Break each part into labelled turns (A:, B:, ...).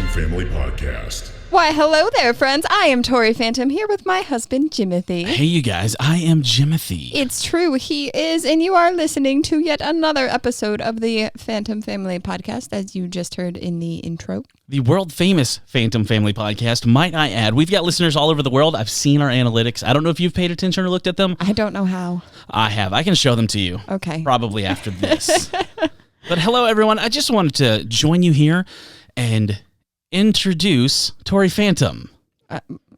A: Phantom Family Podcast.
B: Why, hello there, friends. I am Tori Phantom here with my husband, Jimothy.
C: Hey, you guys. I am Jimothy.
B: It's true. He is, and you are listening to yet another episode of the Phantom Family Podcast, as you just heard in the intro.
C: The world-famous Phantom Family Podcast, might I add. We've got listeners all over the world. I've seen our analytics. I don't know if you've paid attention or looked at them.
B: I don't know how.
C: I have. I can show them to you.
B: Okay.
C: Probably after this. But hello, everyone. I just wanted to join you here and introduce Tori Phantom.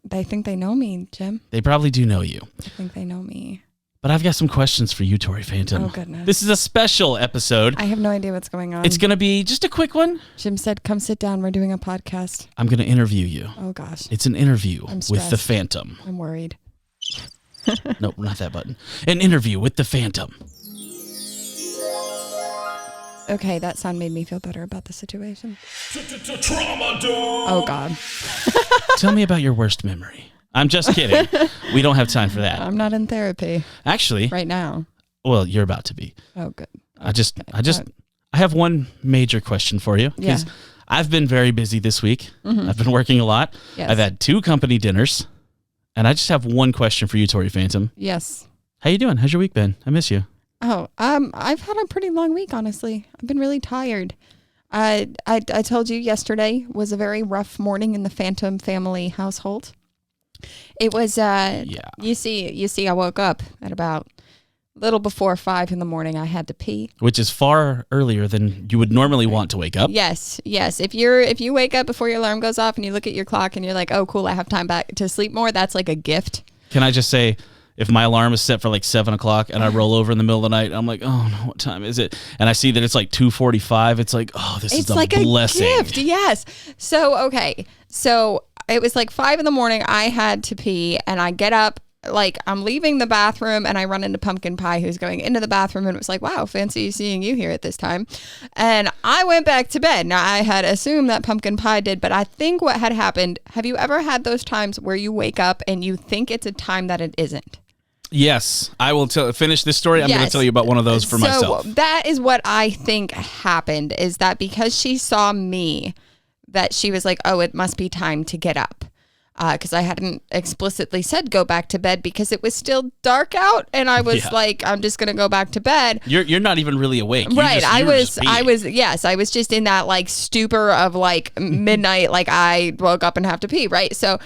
B: They think they know me, Jim.
C: They probably do know you.
B: I think they know me.
C: But I've got some questions for you, Tori Phantom.
B: Oh, goodness.
C: This is a special episode.
B: I have no idea what's going on.
C: It's going to be just a quick one.
B: Jim said, come sit down. We're doing a podcast.
C: I'm going to interview you.
B: Oh, gosh.
C: It's an interview
B: I'm
C: with the
B: stressed.
C: Phantom.
B: I'm worried.
C: Nope, not that button. An interview with the Phantom.
B: Okay, that sound made me feel better about the situation.
A: Trauma Dome!
B: Oh, God.
C: Tell me about your worst memory. I'm just kidding. We don't have time for that.
B: I'm not in therapy
C: Actually,
B: right now.
C: well, you're about to be.
B: Oh, good.
C: I have one major question for you.
B: Yeah.
C: I've been very busy this week.
B: Mm-hmm.
C: I've been working a lot.
B: Yes.
C: I've had 2 company dinners. And I just have one question for you, Tori Phantom.
B: Yes.
C: How you doing? How's your week been? I miss you.
B: Oh, I've had a pretty long week, honestly. I've been really tired. I told you yesterday was a very rough morning in the Phantom family household. It was, you see, I woke up at about a little before 5 in the morning. I had to pee.
C: Which is far earlier than you would normally want to wake up.
B: Yes. If you wake up before your alarm goes off and you look at your clock and you're like, oh, cool, I have time back to sleep more. That's like a gift.
C: Can I just say, if my alarm is set for like 7 o'clock and I roll over in the middle of the night, I'm like, oh no, what time is it? And I see that it's like 2:45. It's like, oh, this is
B: like
C: a blessing.
B: A gift. Yes. So it was like 5 in the morning. I had to pee and I get up, like I'm leaving the bathroom and I run into Pumpkin Pie, who's going into the bathroom, and it was like, wow, fancy seeing you here at this time. And I went back to bed. Now I had assumed that Pumpkin Pie did, but I think what had happened, have you ever had those times where you wake up and you think it's a time that it isn't?
C: Yes, I will finish this story. I'm going to tell you about one of those for myself.
B: So that is what I think happened, is that because she saw me, that she was like, oh, it must be time to get up. Because I hadn't explicitly said go back to bed because it was still dark out, and I was like, I'm just going to go back to bed.
C: You're not even really awake.
B: Right. I was just in that like stupor of like midnight, like I woke up and have to pee. Right. So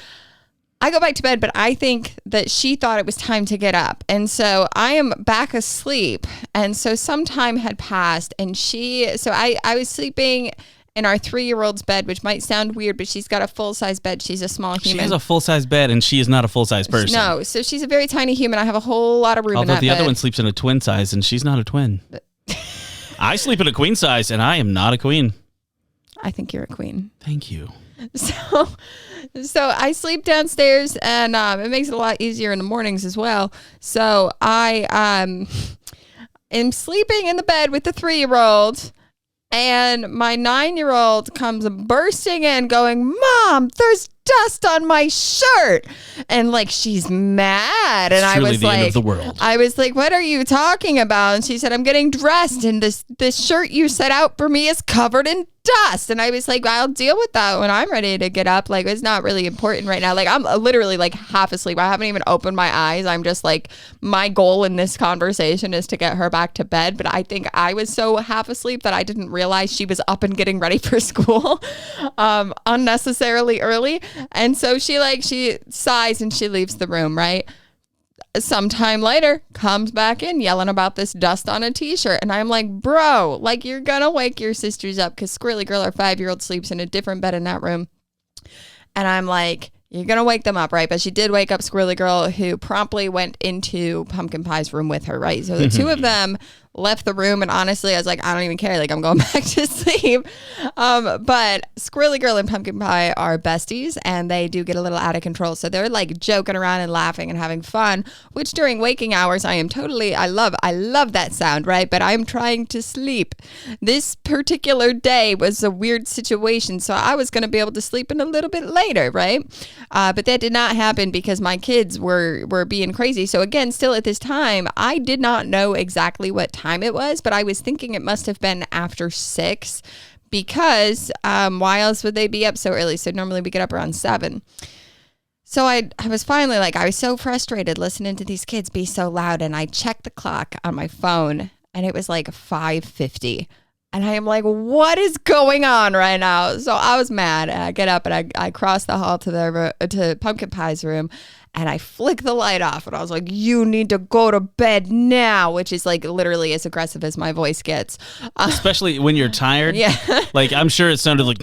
B: I go back to bed, but I think that she thought it was time to get up. And so I am back asleep. And so some time had passed, and I was sleeping in our 3-year-old's bed, which might sound weird, but she's got a full-size bed. She's a small human.
C: She has a full-size bed, and she is not a full-size person.
B: No, so she's a very tiny human. I have a whole lot of room in that bed.
C: Although the other one sleeps in a twin size, and she's not a twin. I sleep in a queen size, and I am not a queen.
B: I think you're a queen.
C: Thank you.
B: So I sleep downstairs, and it makes it a lot easier in the mornings as well. So I am sleeping in the bed with the 3-year-old, and my 9-year-old comes bursting in going, Mom, there's dust on my shirt. And like, she's mad. And I was like, end of the world. I was like, what are you talking about? And she said, I'm getting dressed, and this shirt you set out for me is covered in dust. And I was like, I'll deal with that when I'm ready to get up. Like, it's not really important right now. Like, I'm literally like half asleep. I haven't even opened my eyes. I'm just like, my goal in this conversation is to get her back to bed. But I think I was so half asleep that I didn't realize she was up and getting ready for school unnecessarily early. And so she sighs and she leaves the room, right? Sometime later, comes back in yelling about this dust on a t-shirt. And I'm like, bro, like, you're gonna wake your sisters up, because Squirrely Girl, our 5-year-old, sleeps in a different bed in that room. And I'm like, you're gonna wake them up, right? But she did wake up Squirrely Girl, who promptly went into Pumpkin Pie's room with her, right? So the two of them left the room, and honestly, I was like, I don't even care. Like, I'm going back to sleep. But Squirrely Girl and Pumpkin Pie are besties, and they do get a little out of control. So they're like joking around and laughing and having fun, which during waking hours, I love that sound, right? But I'm trying to sleep. This particular day was a weird situation, so I was going to be able to sleep in a little bit later, right? But that did not happen because my kids were being crazy. So again, still at this time, I did not know exactly what time it was, but I was thinking it must have been after 6 because why else would they be up so early? So normally we get up around 7. So I was finally like, I was so frustrated listening to these kids be so loud. And I checked the clock on my phone and it was like 5:50. And I am like, what is going on right now? So I was mad. And I get up and I cross the hall to Pumpkin Pie's room. And I flick the light off. And I was like, you need to go to bed now, which is like literally as aggressive as my voice gets.
C: Especially when you're tired.
B: Yeah.
C: Like, I'm sure it sounded like,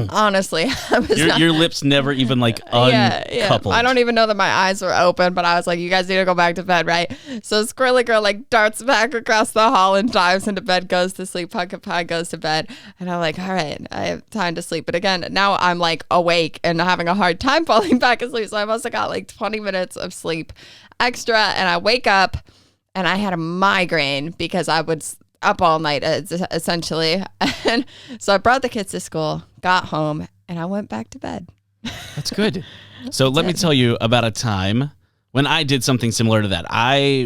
B: honestly, I was
C: your lips never even like uncoupled.
B: I don't even know that my eyes were open, but I was like, you guys need to go back to bed, right? So Squirrely Girl like darts back across the hall and dives into bed, goes to sleep. Pumpkin Pie goes to bed. And I'm like, all right, I have time to sleep. But again, now I'm like awake and having a hard time falling back asleep. So I must have got like 20 minutes of sleep extra. And I wake up and I had a migraine because I was up all night essentially. And so I brought the kids to school, got home, and I went back to bed.
C: That's good. So let me tell you about a time when I did something similar to that.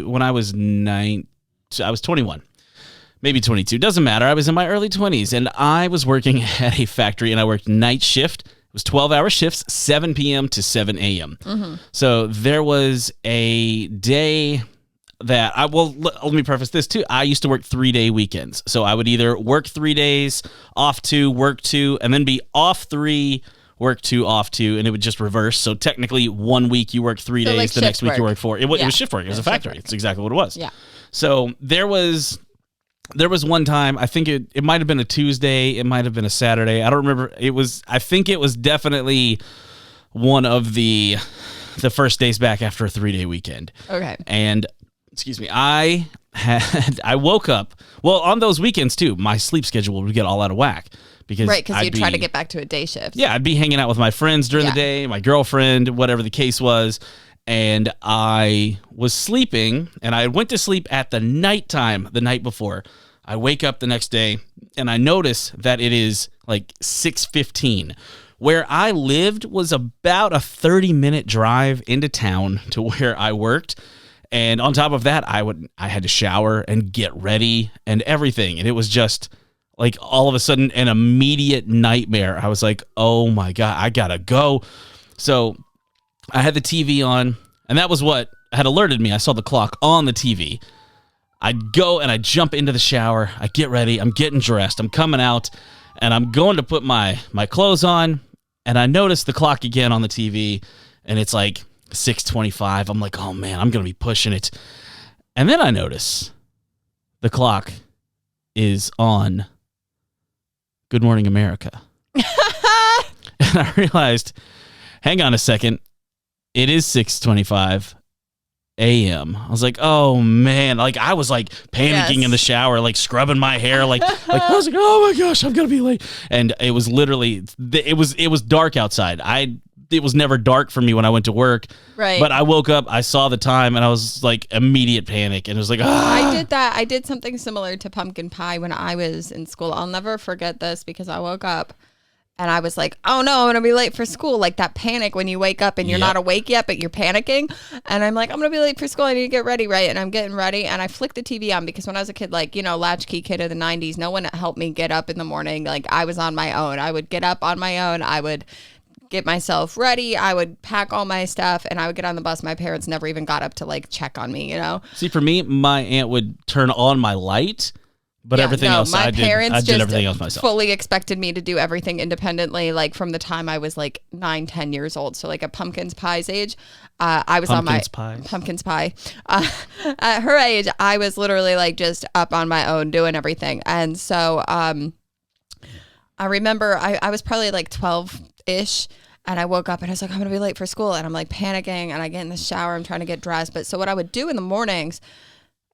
C: When I was 21, maybe 22, doesn't matter. I was in my early 20s and I was working at a factory and I worked night shift. It was 12-hour shifts, 7 p.m. to 7 a.m. Mm-hmm. So there was a day that let me preface this too. I used to work 3-day weekends. So I would either work 3 days, off 2, work 2, and then be off 3, work 2, off 2, and it would just reverse. So technically 1 week you work 3 days,
B: like
C: the next week you
B: work.
C: work 4. It was shift work. It was a factory. It's exactly what it was.
B: Yeah.
C: So there was one time, I think it might have been a Tuesday, it might have been a Saturday. I don't remember. I think it was definitely one of the first days back after a 3-day weekend.
B: Okay.
C: And excuse me, I woke up, well, on those weekends too, my sleep schedule would get all out of whack. Because
B: you'd try to get back to a day shift.
C: Yeah, I'd be hanging out with my friends during the day, my girlfriend, whatever the case was. And I was sleeping, and I went to sleep at the nighttime the night before. I wake up the next day, and I notice that it is like 6:15. Where I lived was about a 30-minute drive into town to where I worked. And on top of that, I had to shower and get ready and everything. And it was just like all of a sudden an immediate nightmare. I was like, oh my God, I gotta go. So I had the TV on, and that was what had alerted me. I saw the clock on the TV. I'd go and I jump into the shower. I get ready. I'm getting dressed. I'm coming out, and I'm going to put my clothes on, and I notice the clock again on the TV, and it's like 6:25. I'm like, oh man, I'm going to be pushing it. And then I notice the clock is on Good Morning America. And I realized, hang on a second. It is 6:25 a.m. I was like, oh man. Like I was like panicking in the shower, like scrubbing my hair, like I was like, oh my gosh, I'm gonna be late. And it was literally it was dark outside. It was never dark for me when I went to work.
B: Right.
C: But I woke up, I saw the time, and I was like immediate panic, and it was like,
B: I did that. I did something similar to Pumpkin Pie when I was in school. I'll never forget this because I woke up and I was like, oh no, I'm going to be late for school. Like that panic when you wake up and you're not awake yet, but you're panicking. And I'm like, I'm going to be late for school. I need to get ready, right? And I'm getting ready. And I flicked the TV on because when I was a kid, like, you know, latchkey kid of the 90s, no one helped me get up in the morning. Like I was on my own. I would get up on my own. I would get myself ready. I would pack all my stuff and I would get on the bus. My parents never even got up to like check on me, you know?
C: See, for me, my aunt would turn on my light. But everything else, I did everything else myself.
B: Fully expected me to do everything independently, like from the time I was like 9-10 years old. So like at Pumpkin's Pie's age, I was Pumpkin's Pie. At her age, I was literally like just up on my own doing everything. And so I remember I was probably like 12-ish. And I woke up and I was like, I'm going to be late for school. And I'm like panicking and I get in the shower. I'm trying to get dressed. But so what I would do in the mornings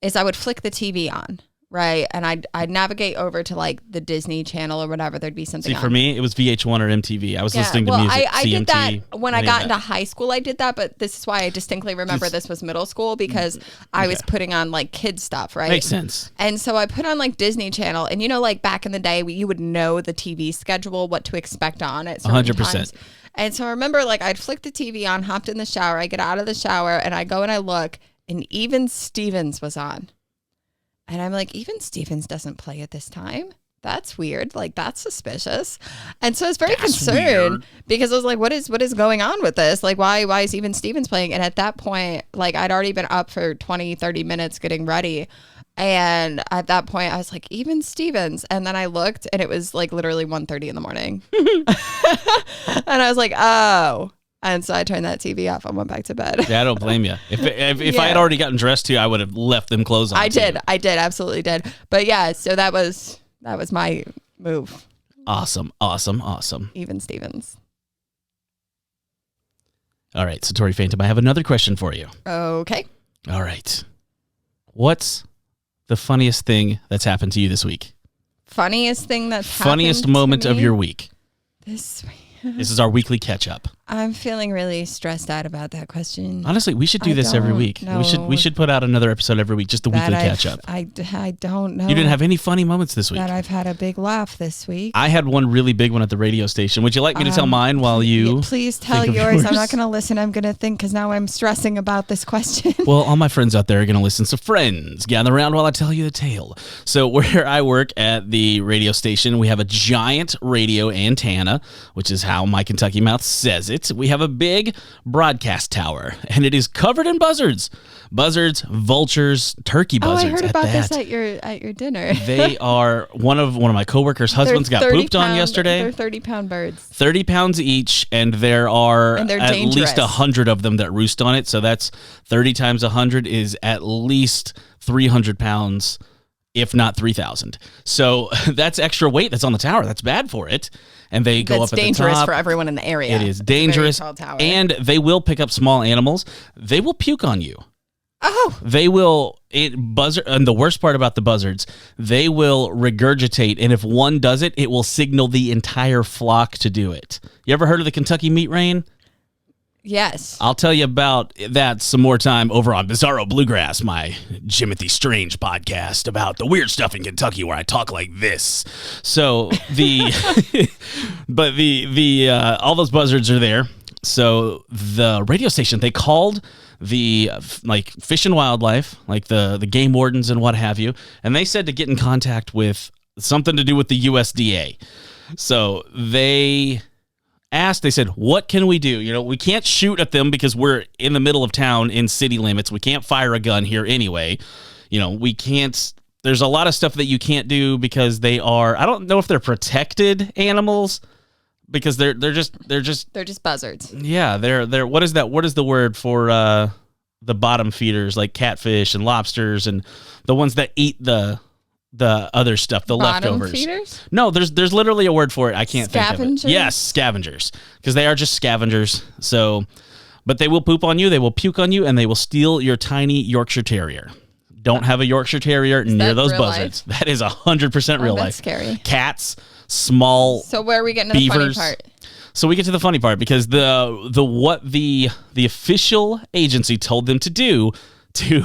B: is I would flick the TV on. Right. And I'd navigate over to like the Disney Channel or whatever. There'd be something.
C: See, for me, it was VH1 or MTV. I was listening to music.
B: I
C: CMT,
B: did that when I got into high school. I did that. But this is why I distinctly remember this was middle school because I was putting on like kids stuff. Right.
C: Makes sense.
B: And so I put on like Disney Channel. And, you know, like back in the day, you would know the TV schedule, what to expect on it. 100%. Times. And so I remember like I'd flick the TV on, hopped in the shower. I get out of the shower and I go and I look and Even Stevens was on. And I'm like, even Stevens doesn't play at this time. That's weird. Like, that's suspicious. And so I was very concerned because I was like, what is going on with this? Like, why is even Stevens playing? And at that point, like, I'd already been up for 20, 30 minutes getting ready. And at that point, I was like, even Stevens. And then I looked, and it was like literally 1:30 in the morning. And I was like, oh. And so I turned that TV off and went back to bed.
C: Yeah, I don't blame you. If I had already gotten dressed too, I would have left them clothes on.
B: I did, absolutely did. But yeah, so that was my move.
C: Awesome.
B: Even Stevens.
C: All right, so Tori Phantom, I have another question for you.
B: Okay.
C: All right. What's the funniest thing that's happened to you this week?
B: Funniest thing that's
C: funniest
B: happened
C: moment
B: to me
C: of your week.
B: this week.
C: This is our weekly catch up.
B: I'm feeling really stressed out about that question.
C: Honestly, we should do this every week. We should put out another episode every week, just a weekly catch up.
B: I don't know.
C: You didn't have any funny moments this week.
B: That I've had a big laugh this week.
C: I had one really big one at the radio station. Would you like me to tell mine while you
B: please tell yours? I'm not going to listen. I'm going to think because now I'm stressing about this question.
C: Well, all my friends out there are going to listen. So friends, gather around while I tell you the tale. So where I work at the radio station, we have a giant radio antenna, which is how my Kentucky mouth says it. We have a big broadcast tower, and it is covered in buzzards. Buzzards, vultures, turkey buzzards.
B: Oh, I heard about
C: this
B: at your dinner.
C: They are one of my coworkers' husbands got pooped on yesterday.
B: They're 30-pound birds.
C: 30 pounds each, and there are
B: at
C: dangerous. Least 100 of them that roost on it. So that's 30 times 100 is at least 300 pounds, if not 3,000. So that's extra weight that's on the tower. That's bad for it. And they go up at the top.
B: It's dangerous for everyone in the area.
C: It is dangerous. And they will pick up small animals. They will puke on you.
B: Oh.
C: They will and the worst part about the buzzards, they will regurgitate, and if one does it, it will signal the entire flock to do it. You ever heard of the Kentucky meat rain?
B: Yes.
C: I'll tell you about that some more time over on Bizarro Bluegrass, my Jimothy Strange podcast about the weird stuff in Kentucky where I talk like this. So all those buzzards are there. So the radio station, they called the Fish and Wildlife, like the game wardens and what have you, and they said to get in contact with something to do with the USDA. So they said, what can we do? We can't shoot at them because we're in the middle of town in city limits. We can't fire a gun here anyway. We can't, there's a lot of stuff that you can't do because they are, I don't know if they're protected animals because they're just
B: buzzards.
C: Yeah. They're, what is the word for, the bottom feeders like catfish and lobsters and the ones that eat the other stuff, the
B: bottom
C: leftovers.
B: Feeders?
C: No, there's literally a word for it. I can't think of it. Yes, scavengers, because they are just scavengers. So, but they will poop on you, they will puke on you, and they will steal your tiny Yorkshire Terrier. Don't have a Yorkshire Terrier near those buzzards. Life? That is 100% real life.
B: That's scary.
C: Cats, small.
B: So where are we getting to the funny part?
C: So we get to the funny part because what the official agency told them to do to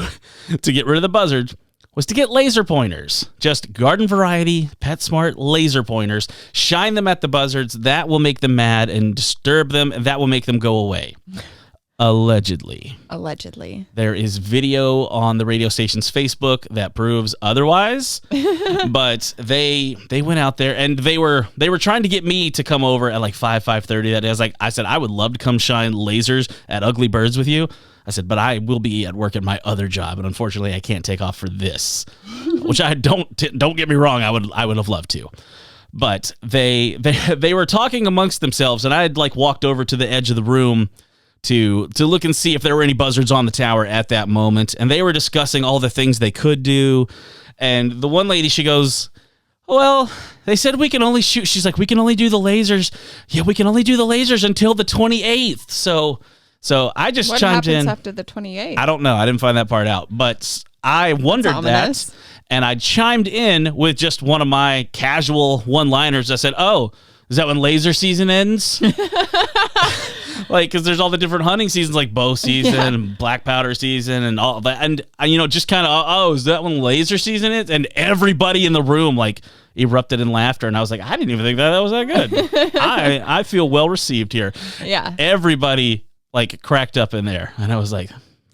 C: get rid of the buzzards was to get laser pointers, just garden variety, PetSmart laser pointers, shine them at the buzzards. That will make them mad and disturb them, and that will make them go away. Allegedly. There is video on the radio station's Facebook that proves otherwise. But they went out there and they were trying to get me to come over at like 5:30 that day. I said I would love to come shine lasers at ugly birds with you. I said, but I will be at work at my other job, and unfortunately, I can't take off for this. Which I don't get me wrong, I would have loved to. But they were talking amongst themselves, and I had walked over to the edge of the room to look and see if there were any buzzards on the tower at that moment, and they were discussing all the things they could do. And the one lady, she goes, well, they said we can only shoot. She's like, we can only do the lasers. Yeah, we can only do the lasers until the 28th. So I just chimed in.
B: What happens after the 28th?
C: I don't know. I didn't find that part out. But I wondered that. And I chimed in with just one of my casual one-liners. I said, oh, is that when laser season ends? Because there's all the different hunting seasons, like bow season and black powder season and all that. And, just kind of, oh, is that when laser season is? And everybody in the room, erupted in laughter. And I was like, I didn't even think that was that good. I feel well received here.
B: Yeah.
C: Everybody cracked up in there, and I was like,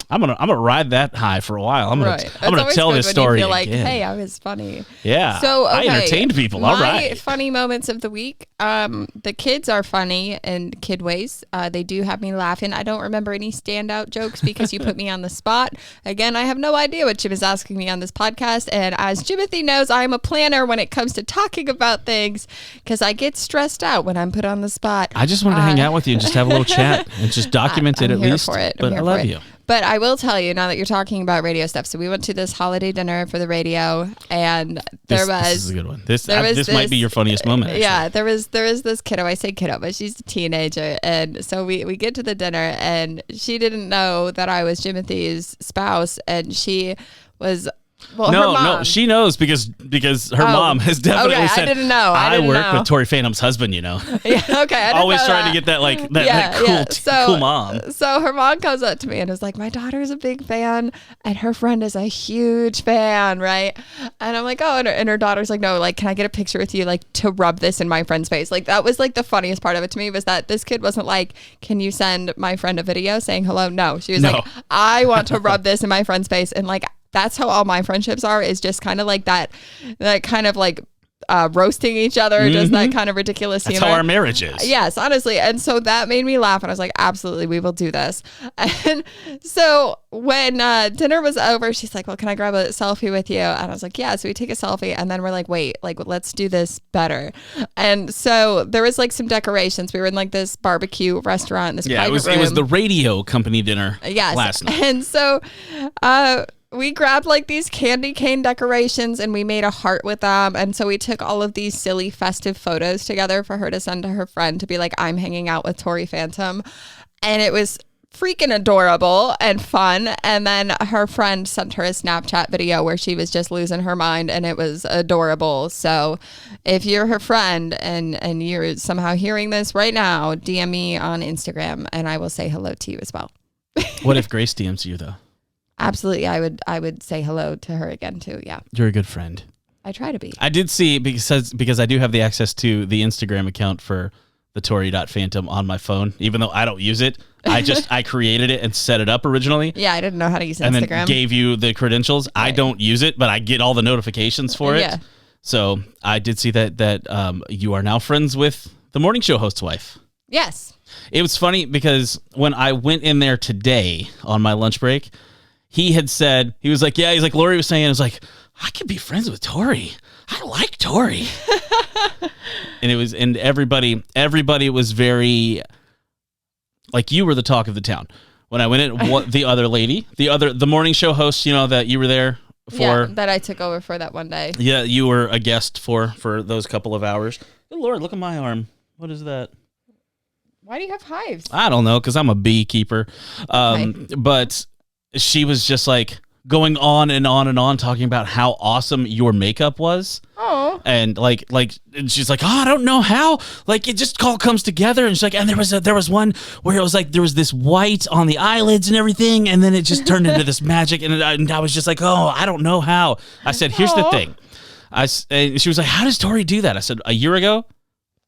C: I'm gonna ride that high for a while. I'm gonna
B: always
C: tell
B: good
C: this
B: when
C: story
B: you feel like,
C: again.
B: hey, I was funny.
C: Yeah.
B: So okay,
C: I entertained people. All right.
B: My funny moments of the week. The kids are funny in kid ways. They do have me laughing. I don't remember any standout jokes because you put me on the spot. Again, I have no idea what Jim is asking me on this podcast. And as Jimothy knows, I am a planner when it comes to talking about things because I get stressed out when I'm put on the spot.
C: I just wanted to hang out with you and just have a little chat and just document it at least.
B: For it.
C: But I love you.
B: But I will tell you now that you're talking about radio stuff. So we went to this holiday dinner for the radio, and this is
C: a good one. This might be your funniest moment. Actually.
B: Yeah, there was this kiddo. I say kiddo, but she's a teenager, and so we get to the dinner, and she didn't know that I was Jimothy's spouse, and she was. Well,
C: no, she knows because her mom has definitely said.
B: I didn't know.
C: I work with Tori Phantom's husband, you know.
B: Yeah, okay.
C: Always trying to get that cool mom.
B: So her mom comes up to me and is like, "My daughter's a big fan, and her friend is a huge fan, right?" And I'm like, "Oh," and her daughter's like, "No, like, can I get a picture with you, like, to rub this in my friend's face?" Like, that was like the funniest part of it to me was that this kid wasn't like, "Can you send my friend a video saying hello?" No, she was like, "I want to rub this in my friend's face," and like. That's how all my friendships are, is just kind of like that kind of like roasting each other, just that kind of ridiculous humor.
C: That's how our marriage is.
B: Yes, honestly. And so that made me laugh, and I was like, absolutely, we will do this. And so when dinner was over, she's like, well, can I grab a selfie with you? And I was like, yeah. So we take a selfie, and then we're like, wait, like, let's do this better. And so there was like some decorations. We were in like this barbecue restaurant in this private room.
C: It was the radio company dinner last night.
B: And so we grabbed like these candy cane decorations and we made a heart with them. And so we took all of these silly festive photos together for her to send to her friend to be like, I'm hanging out with Tori Phantom. And it was freaking adorable and fun. And then her friend sent her a Snapchat video where she was just losing her mind, and it was adorable. So if you're her friend and you're somehow hearing this right now, DM me on Instagram and I will say hello to you as well.
C: What if Grace DMs you though?
B: Absolutely. I would say hello to her again too. Yeah.
C: You're a good friend.
B: I try to be.
C: I did see because I do have the access to the Instagram account for the Tori.Phantom on my phone, even though I don't use it. I created it and set it up originally.
B: Yeah, I didn't know how to use Instagram.
C: And then gave you the credentials. Right. I don't use it, but I get all the notifications for it.
B: Yeah.
C: So I did see that you are now friends with the morning show host's wife.
B: Yes.
C: It was funny because when I went in there today on my lunch break, he had said, he was like, Lori was saying, it was like, I could be friends with Tori. I like Tori. and everybody was very, like, you were the talk of the town. When I went in, the other lady, the morning show host, you know, that you were there for.
B: Yeah, that I took over for that one day.
C: Yeah, you were a guest for those couple of hours. Good Lord, look at my arm. What is that?
B: Why do you have hives?
C: I don't know, because I'm a beekeeper. But she was just like going on and on and on talking about how awesome your makeup was. Oh. And and she's like, I don't know how. Like, it just all comes together. And she's like, and there was one where it was like there was this white on the eyelids and everything, and then it just turned into this magic. And I was just like, oh, I don't know how. I said, here's the thing. And she was like, how does Tori do that? I said, a year ago,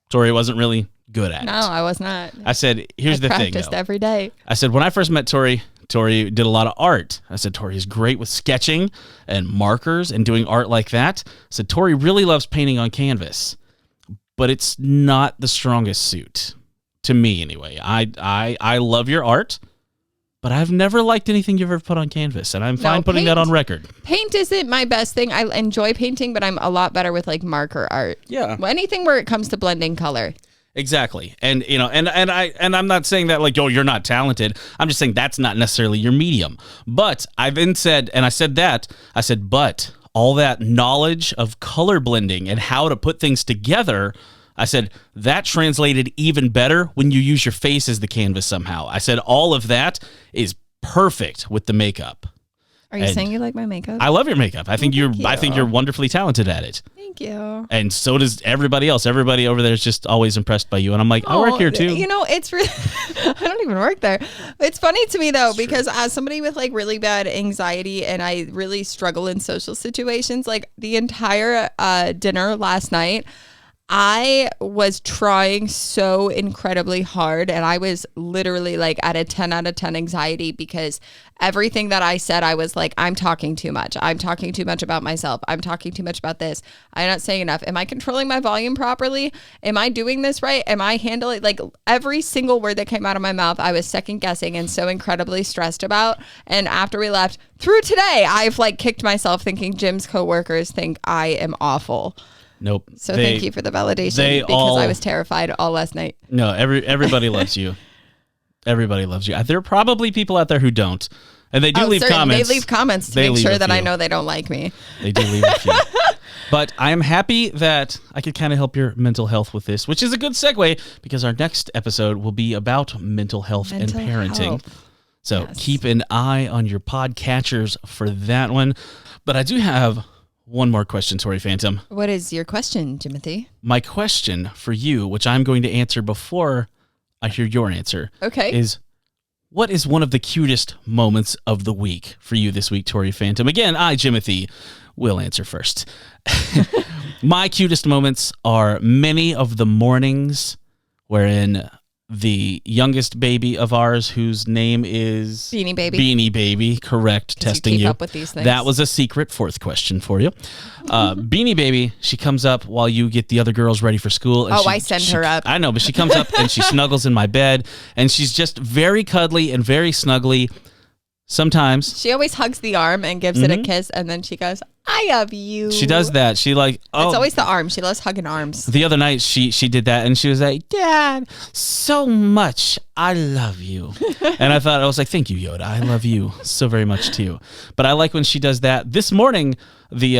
C: Tori wasn't really good at it.
B: No, I was not.
C: I said, here's the thing. I
B: practiced every day.
C: I said, when I first met Tori did a lot of art. I said, Tori is great with sketching and markers and doing art like that. I said, Tori really loves painting on canvas, but it's not the strongest suit to me anyway. I love your art, but I've never liked anything you've ever put on canvas, and I'm fine putting that on record.
B: Paint isn't my best thing. I enjoy painting, but I'm a lot better with like marker art.
C: Yeah.
B: Anything where it comes to blending color.
C: Exactly. And you know, and I'm not saying that like, oh, you're not talented. I'm just saying that's not necessarily your medium. But I then said, but all that knowledge of color blending and how to put things together, I said, that translated even better when you use your face as the canvas somehow. I said, all of that is perfect with the makeup.
B: Are you saying you like my makeup?
C: I love your makeup. I think you're wonderfully talented at it.
B: Thank you.
C: And so does everybody else. Everybody over there is just always impressed by you. And I'm like, I work here too.
B: You know, it's really, I don't even work there. It's funny to me though, because as somebody with like really bad anxiety and I really struggle in social situations, like the entire dinner last night, I was trying so incredibly hard, and I was literally like at a 10 out of 10 anxiety because everything that I said, I was like, I'm talking too much. I'm talking too much about myself. I'm talking too much about this. I'm not saying enough. Am I controlling my volume properly? Am I doing this right? Am I handling like every single word that came out of my mouth? I was second guessing and so incredibly stressed about. And after we left through today, I've like kicked myself thinking Jim's coworkers think I am awful.
C: Nope.
B: So thank you for the validation because I was terrified all last night.
C: No, everybody loves you. Everybody loves you. There are probably people out there who don't. And they do leave comments.
B: They leave comments to make sure that I know they don't like me.
C: They do leave a few. But I am happy that I could kind of help your mental health with this, which is a good segue because our next episode will be about mental health and parenting. So keep an eye on your podcatchers for that one. But I do have one more question, Tori Phantom.
B: What is your question, Timothy?
C: My question for you, which I'm going to answer before I hear your answer, is what is one of the cutest moments of the week for you this week, Tori Phantom? Again, I, Jimothy, will answer first. My cutest moments are many of the mornings wherein the youngest baby of ours, whose name is Beanie Baby, correct, testing
B: you. Keep up with these things.
C: That was a secret fourth question for you. Beanie Baby, she comes up while you get the other girls ready for school. And
B: I send her up.
C: I know, but she comes up and she snuggles in my bed, and she's just very cuddly and very snuggly. Sometimes
B: she always hugs the arm and gives it a kiss, and then she goes, I love you.
C: She does that. She like,
B: it's always the arm. She loves hugging arms.
C: The other night she did that, and she was like, Dad, so much. I love you. And I was like, thank you, Yoda. I love you so very much too. But I like when she does that. This morning, the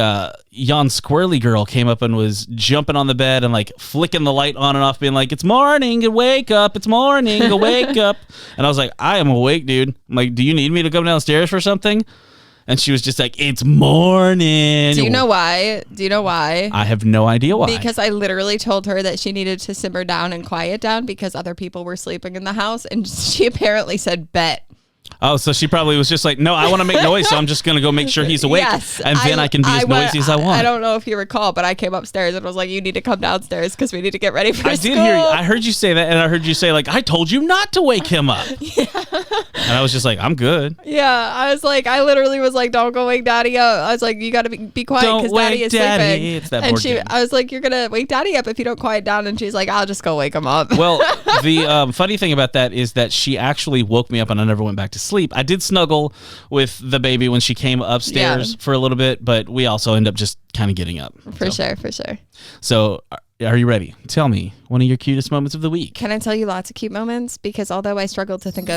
C: Jan Squirrely girl came up and was jumping on the bed and like flicking the light on and off, being like, it's morning, wake up. It's morning, wake up. And I was like, I am awake, dude. I'm like, do you need me to come downstairs for something? And she was just like, it's morning.
B: Do you know why?
C: I have no idea why.
B: Because I literally told her that she needed to simmer down and quiet down because other people were sleeping in the house. And she apparently said, bet.
C: Oh, so she probably was just like, no, I want to make noise, so I'm just going to go make sure he's awake, and then I can be as noisy as I want.
B: I don't know if you recall, but I came upstairs and was like, you need to come downstairs because we need to get ready for school.
C: I did hear you. I heard you say that, and I heard you say, like, I told you not to wake him up. Yeah. And I was just like, I'm good.
B: Yeah, I literally was like, don't go wake Daddy up. I was like, you got to be quiet because Daddy is sleeping.
C: It's that board game.
B: I was like, you're going to wake Daddy up if you don't quiet down. And she's like, I'll just go wake him up.
C: Well, the funny thing about that is that she actually woke me up and I never went back to sleep. I did snuggle with the baby when she came upstairs for a little bit, but we also end up just kind of getting up.
B: For sure.
C: So are you ready? Tell me one of your cutest moments of the week.
B: Can I tell you lots of cute moments? Because although I struggled to think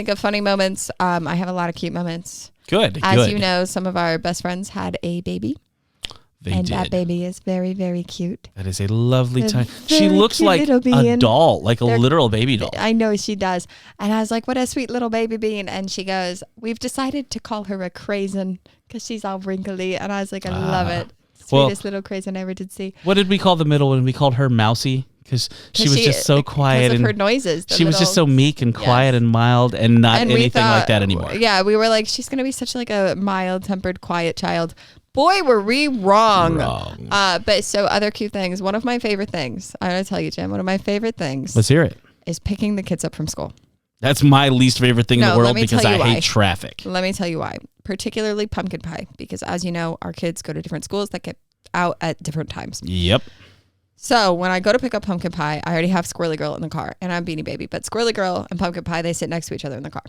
B: of funny moments, I have a lot of cute moments.
C: Good.
B: As you know, some of our best friends had a baby.
C: They did.
B: That baby is very, very cute.
C: That is a lovely time. She looks like a doll, like a literal baby doll.
B: I know she does. And I was like, what a sweet little baby bean. And she goes, we've decided to call her a crazen because she's all wrinkly. And I was like, I love it. Sweetest little crazen I ever did see.
C: What did we call the middle one? We called her Mousy because she was just so quiet.
B: Because of her noises.
C: She was just so meek and quiet and mild and not anything like that anymore.
B: Yeah, we were like, she's going to be such like a mild-tempered, quiet child. Boy, were we wrong. But so other cute things. One of my favorite things, I'm going to tell you, Jim, one of my favorite things.
C: Let's hear it.
B: Is picking the kids up from school.
C: That's my least favorite thing in the world because I hate traffic.
B: Let me tell you why. Particularly pumpkin pie. Because as you know, our kids go to different schools that get out at different times.
C: Yep.
B: So when I go to pick up pumpkin pie, I already have Squirrely Girl in the car and I'm Beanie Baby. But Squirrely Girl and pumpkin pie, they sit next to each other in the car.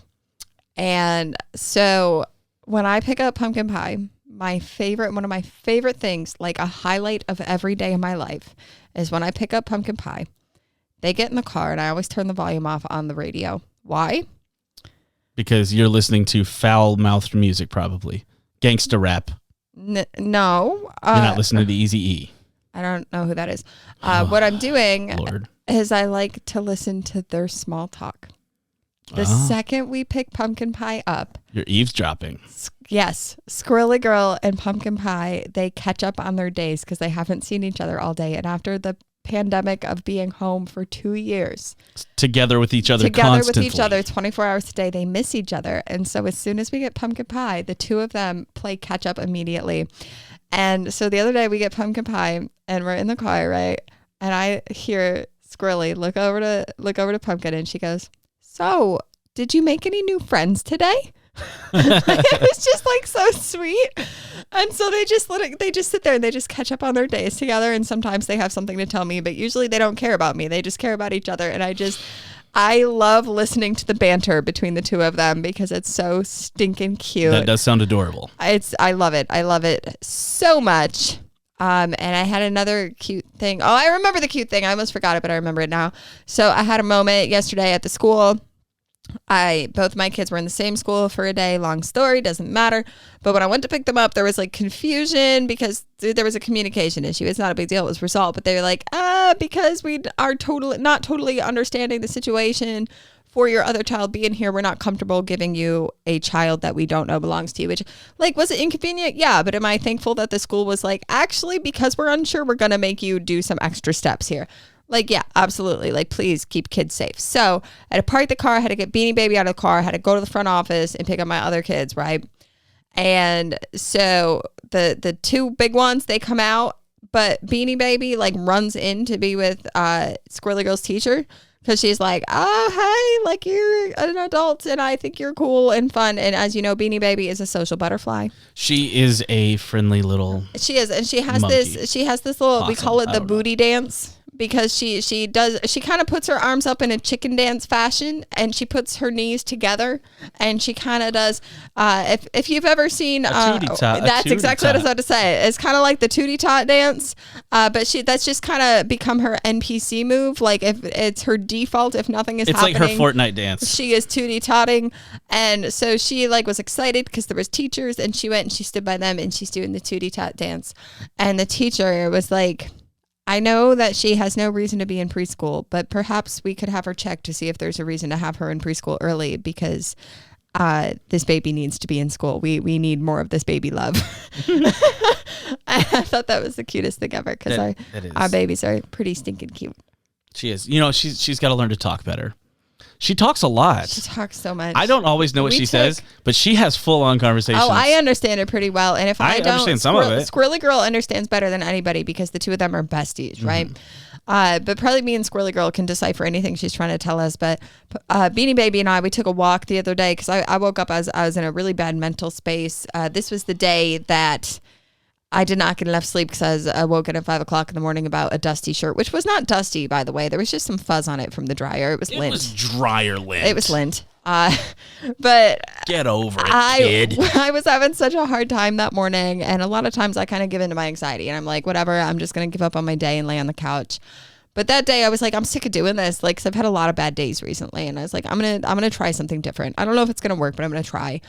B: And so when I pick up pumpkin pie, one of my favorite things, like a highlight of every day of my life, is when I pick up pumpkin pie, they get in the car and I always turn the volume off on the radio. Why?
C: Because you're listening to foul-mouthed music, probably. Gangsta rap.
B: No.
C: You're not listening to Eazy-E.
B: I don't know who that is. What I'm doing is I like to listen to their small talk. The second we pick pumpkin pie up.
C: You're eavesdropping.
B: Yes. Squirrely Girl and pumpkin pie, they catch up on their days because they haven't seen each other all day. And after the pandemic of being home for 2 years.
C: Together with each other constantly.
B: 24 hours a day, they miss each other. And so as soon as we get pumpkin pie, the two of them play catch up immediately. And so the other day we get pumpkin pie and we're in the car, right? And I hear Squirrely look over to Pumpkin and she goes, "So, did you make any new friends today?" It was just like so sweet. And so they just sit there and they just catch up on their days together, and sometimes they have something to tell me, but usually they don't care about me. They just care about each other. And I love listening to the banter between the two of them because it's so stinking cute.
C: That does sound adorable.
B: I love it. I love it so much. And I had another cute thing. Oh, I remember the cute thing. I almost forgot it, but I remember it now. So I had a moment yesterday at the school. Both my kids were in the same school for a day. Long story, doesn't matter. But when I went to pick them up, there was like confusion because there was a communication issue. It's not a big deal. It was resolved. But they were like, because we are not totally understanding the situation for your other child being here, we're not comfortable giving you a child that we don't know belongs to you. Which, like, was it inconvenient? Yeah. But am I thankful that the school was like, actually, because we're unsure, we're going to make you do some extra steps here? Like, yeah, absolutely. Like, please keep kids safe. So I had to park the car. I had to get Beanie Baby out of the car. I had to go to the front office and pick up my other kids, right? And so the two big ones, they come out, but Beanie Baby like runs in to be with Squirrely Girl's teacher because she's like, "Oh, hey, like you're an adult and I think you're cool and fun." And as you know, Beanie Baby is a social butterfly.
C: She is a friendly little.
B: She is, and she has
C: monkey.
B: this little.
C: Awesome.
B: We call it
C: I
B: the
C: don't know.
B: booty dance. Because she kind of puts her arms up in a chicken dance fashion, and she puts her knees together, and she kind of does. If you've ever seen, that's exactly what I was about to say. It's kind of like the tootie tot dance, but that's just kind of become her NPC move. Like if it's her default, if nothing is happening,
C: it's like her Fortnite dance.
B: She is tootie totting, and so she like was excited because there was teachers, and she went and she stood by them, and she's doing the tootie tot dance, and the teacher was like, "I know that she has no reason to be in preschool, but perhaps we could have her checked to see if there's a reason to have her in preschool early because this baby needs to be in school. We need more of this baby love." I thought that was the cutest thing ever because our babies are pretty stinking cute.
C: She is. You know, she's got to learn to talk better. She talks a lot.
B: She talks so much.
C: I don't always know what she says, but she has full-on conversations.
B: Oh, I understand it pretty well. And if I don't,
C: understand some of it.
B: Squirrely Girl understands better than anybody because the two of them are besties, right? But probably me and Squirrely Girl can decipher anything she's trying to tell us. But Beanie Baby and I, we took a walk the other day because I woke up as I was in a really bad mental space. This was the day that I did not get enough sleep because I woke up at 5 o'clock in the morning about a dusty shirt, which was not dusty, by the way. There was just some fuzz on it from the dryer. It was lint. It
C: was dryer lint.
B: It was lint. But
C: get over it, kid.
B: I was having such a hard time that morning, and a lot of times I kind of give into my anxiety, and I'm like, whatever, I'm just going to give up on my day and lay on the couch. But that day I was like, I'm sick of doing this. Like, cause I've had a lot of bad days recently, and I was like, I'm going to try something different. I don't know if it's going to work, but I'm going to try.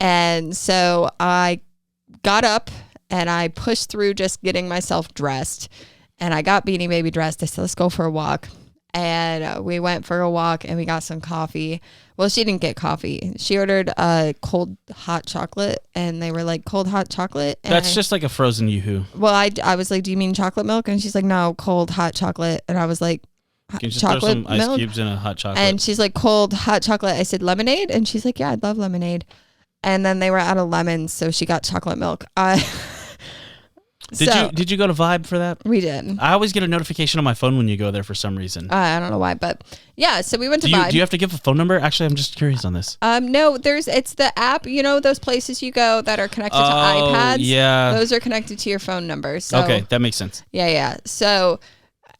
B: And so I got up and I pushed through just getting myself dressed, and I got Beanie Baby dressed. I said, let's go for a walk. And we went for a walk and we got some coffee. Well, she didn't get coffee. She ordered a cold hot chocolate, and they were like, cold hot chocolate. And
C: that's just like a frozen Yoo-hoo.
B: Well, I was like, do you mean chocolate milk? And she's like, no, cold hot chocolate. And I was like,
C: can you just
B: chocolate
C: throw some ice
B: milk?
C: cubes in a hot chocolate?
B: And she's like, cold hot chocolate. I said, lemonade? And she's like, yeah, I'd love lemonade. And then they were out of lemons, so she got chocolate milk.
C: Did you go to Vibe for that?
B: We did.
C: I always get a notification on my phone when you go there for some reason.
B: I don't know why, but yeah. So we went to Vibe.
C: Do you have to give a phone number? Actually, I'm just curious on this.
B: No. It's the app. You know those places you go that are connected to iPads.
C: Yeah.
B: Those are connected to your phone number. So,
C: okay, that makes sense.
B: Yeah. So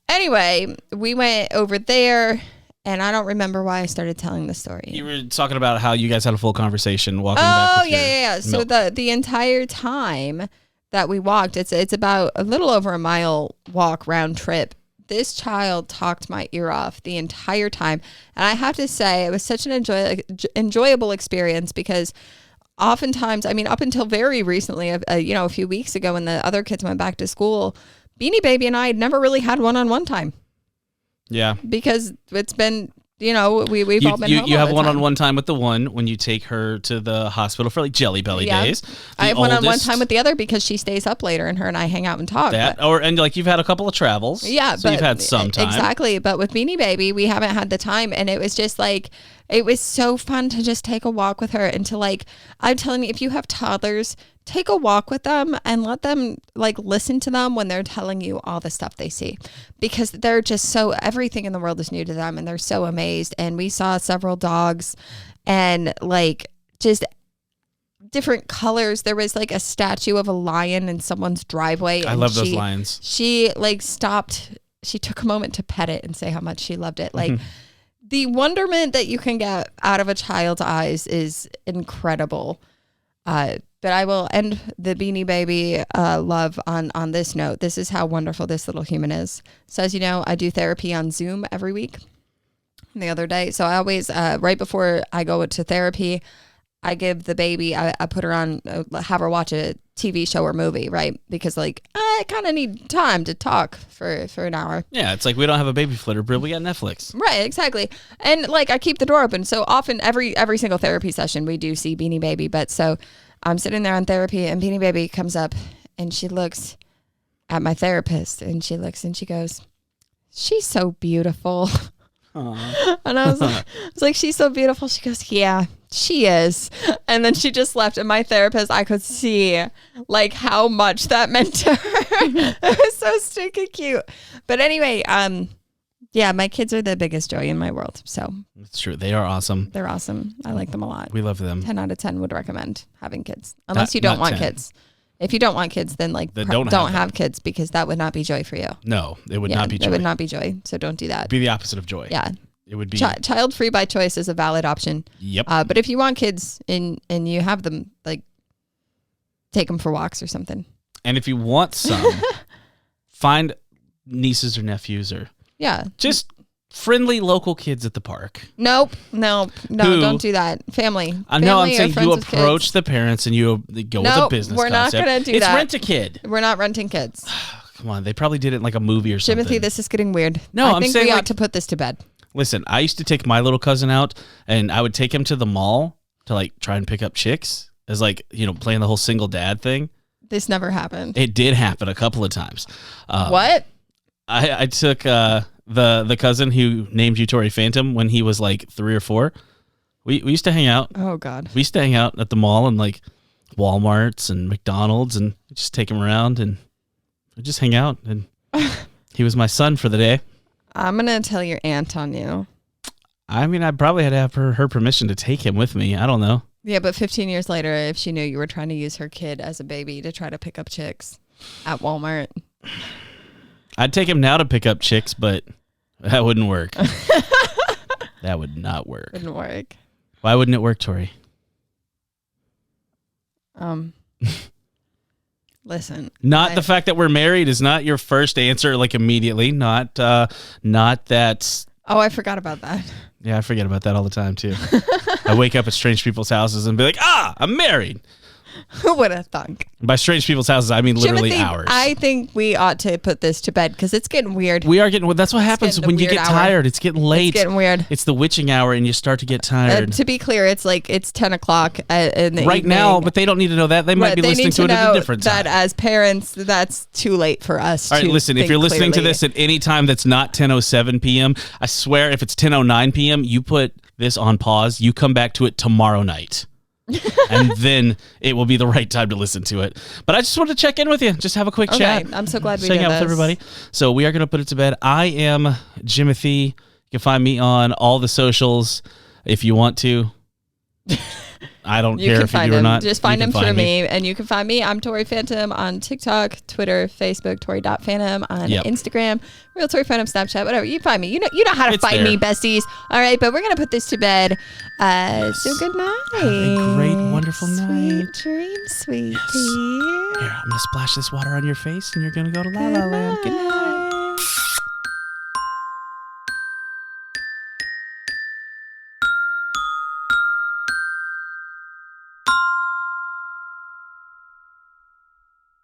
B: anyway, we went over there. And I don't remember why I started telling the story.
C: You were talking about how you guys had a full conversation walking back.
B: Oh, yeah. So the entire time that we walked, it's about a little over a mile walk round trip. This child talked my ear off the entire time. And I have to say, it was such an enjoyable experience because oftentimes, I mean, up until very recently, a few weeks ago when the other kids went back to school, Beanie Baby and I had never really had one-on-one time.
C: Yeah.
B: Because it's been, we've all been home
C: You have
B: all the
C: one-on-one time with the one when you take her to the hospital for like Jelly Belly days.
B: I have one-on-one time with the other because she stays up later and her and I hang out and talk.
C: And you've had a couple of travels.
B: Yeah.
C: So you've had some time.
B: Exactly. But with Beanie Baby, we haven't had the time, and it was just like, it was so fun to just take a walk with her and to like, I'm telling you, if you have toddlers, take a walk with them and let them like listen to them when they're telling you all the stuff they see, because they're just so, everything in the world is new to them and they're so amazed. And we saw several dogs and like just different colors. There was like a statue of a lion in someone's driveway.
C: I love those lions.
B: She like stopped. She took a moment to pet it and say how much she loved it. Like the wonderment that you can get out of a child's eyes is incredible. But I will end the Beanie Baby love on this note. This is how wonderful this little human is. So as you know, I do therapy on Zoom every week. The other day, so I always right before I go to therapy, I give the baby, I put her on, have her watch a TV show or movie, right? Because like I kind of need time to talk for an hour.
C: Yeah, it's like we don't have a baby flitter, but we got Netflix.
B: Right, exactly. And like I keep the door open. So often every single therapy session we do see Beanie Baby. But so I'm sitting there on therapy and Beanie Baby comes up and she looks at my therapist and she looks and she goes, "She's so beautiful." Aww. And I was like, "She's so beautiful." She goes, "Yeah, she is." And then she just left. And my therapist, I could see like how much that meant to her. It was so stinking cute. But anyway, yeah, my kids are the biggest joy in my world. So
C: it's true. They are awesome.
B: They're awesome. I like them a lot.
C: We love them.
B: 10 out of 10 would recommend having kids. Unless you don't want 10. Kids. If you don't want kids, then like don't have kids, because that would not be joy for you.
C: No, it would not be joy.
B: It would not be joy. So don't do that.
C: It'd be the opposite of joy.
B: Yeah.
C: It would be
B: child free by choice is a valid option.
C: Yep.
B: But if you want kids and you have them, like take them for walks or something.
C: And if you want some, find nieces or nephews or just friendly local kids at the park.
B: Nope. No, don't do that. Family.
C: I know. I'm saying you approach the parents and you go with a business
B: we're not
C: concept.
B: Gonna do that.
C: It's rent a kid.
B: We're not renting kids.
C: Come on, they probably did it in like a movie or something.
B: Timothy, this is getting weird.
C: No,
B: I think we ought to put this to bed.
C: Listen, I used to take my little cousin out and I would take him to the mall to like try and pick up chicks as like, playing the whole single dad thing.
B: This never happened.
C: It did happen a couple of times.
B: What?
C: I took the cousin who named you Tori Phantom when he was like 3 or 4. We used to hang out.
B: Oh God.
C: We used to hang out at the mall and like Walmarts and McDonald's and just take him around and we'd just hang out. And he was my son for the day.
B: I'm going to tell your aunt on you.
C: I mean, I probably had to have her permission to take him with me. I don't know.
B: Yeah, but 15 years later, if she knew you were trying to use her kid as a baby to try to pick up chicks at Walmart.
C: I'd take him now to pick up chicks, but that wouldn't work. That would not work.
B: Wouldn't work.
C: Why wouldn't it work, Tori?
B: Listen.
C: The fact that we're married is not your first answer, like immediately. Not that.
B: Oh, I forgot about that.
C: Yeah, I forget about that all the time too. I wake up at strange people's houses and be like, I'm married.
B: Who would have thunk?
C: By strange people's houses, I mean literally
B: Timothy,
C: hours.
B: I think we ought to put this to bed because it's getting weird.
C: We are getting. That's what happens when you get tired. It's getting late.
B: It's getting weird.
C: It's the witching hour, and you start to get tired.
B: To be clear, it's 10 o'clock in the
C: right
B: evening.
C: now, but they don't need to know that. They might be listening to it at a different time.
B: That as parents, that's too late for us.
C: All right, listen. If you're listening to this at any time that's not 10:07 p.m., I swear, if it's 10:09 p.m., you put this on pause. You come back to it tomorrow night. And then it will be the right time to listen to it. But I just wanted to check in with you. Just have a quick chat.
B: I'm so glad we
C: did
B: hang
C: out
B: this.
C: with everybody. So we are going to put it to bed. I am Jimothy. You can find me on all the socials if you want to. I don't care if you do or not.
B: Just find him through me. And you can find me. I'm Tori Phantom on TikTok, Twitter, Facebook, Tori.Phantom on Instagram, Real Tori Phantom, Snapchat, whatever. You find me. You know how to find me, besties. All right, but we're going to put this to bed. So good night.
C: Have a great, wonderful night.
B: Sweet dreams, sweetie.
C: Yes. Here, I'm going to splash this water on your face and you're going to go to La La Land. Good night.